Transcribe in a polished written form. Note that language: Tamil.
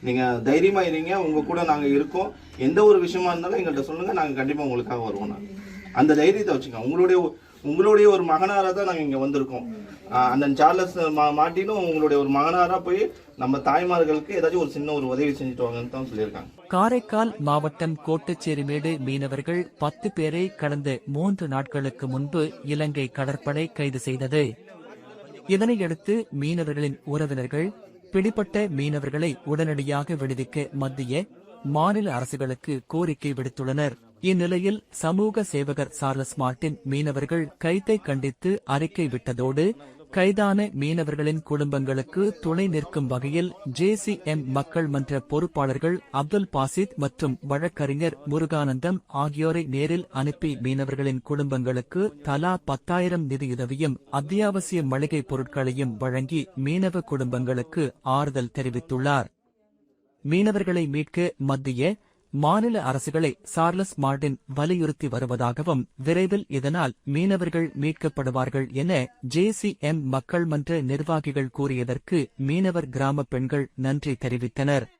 நீங்க தைரியமா இருங்க, உங்க கூட நாங்க இருக்கோம். எந்த ஒரு விஷயமா இருந்தாலும் எங்கள்கிட்ட சொல்லுங்க, நாங்க கண்டிப்பா உங்களுக்காக வருவோம். அந்த தைரியத்தை வச்சுக்கோங்க. உங்களுடைய ஒரு மகனாரா தான் நாங்க இங்க வந்திருக்கோம். அந்த சார்லஸ் மார்ட்டினும் உங்களுடைய ஒரு மகனாரா போய் நம்ம தாய்மார்களுக்கு ஏதாச்சும் ஒரு சின்ன ஒரு உதவி செஞ்சுட்டு வாங்கன்னு தான் சொல்லியிருக்காங்க. காரைக்கால் மாவட்டம் கோட்டுச்சேரிமேடு மீனவர்கள் 10 பேரை கடந்த 3 நாட்களுக்கு முன்பு இலங்கை கடற்படை கைது செய்தது. இதனையடுத்து மீனவர்களின் உறவினர்கள் பிடிபட்ட மீனவர்களை உடனடியாக விடுவிக்க மத்திய, மாநில அரசுகளுக்கு கோரிக்கை விடுத்துள்ளனர். இந்நிலையில் சமூக சேவகர் சார்லஸ் மார்ட்டின் மீனவர்கள் கைதை கண்டித்து அறிக்கை விட்டதோடு கைதான மீனவர்களின் குடும்பங்களுக்கு துணை நிற்கும் வகையில் JCM மக்கள் மன்ற பொறுப்பாளர்கள் அப்துல் பாசித் மற்றும் வழக்கறிஞர் முருகானந்தம் ஆகியோரை நேரில் அனுப்பி மீனவர்களின் குடும்பங்களுக்கு தலா 10,000 நிதியுதவியும் அத்தியாவசிய மளிகை பொருட்களையும் வழங்கி மீனவ குடும்பங்களுக்கு ஆறுதல் தெரிவித்துள்ளார். மீனவர்களை மீட்க மத்திய, மாநில அரசுகளை சார்லஸ் மார்ட்டின் வலியுறுத்தி வருவதாகவும் விரைவில் இதனால் மீனவர்கள் மீட்கப்படுவார்கள் என JCM மக்கள் மன்ற நிர்வாகிகள் கூறியதற்கு மீனவர் கிராம பெண்கள் நன்றி தெரிவித்தனர்.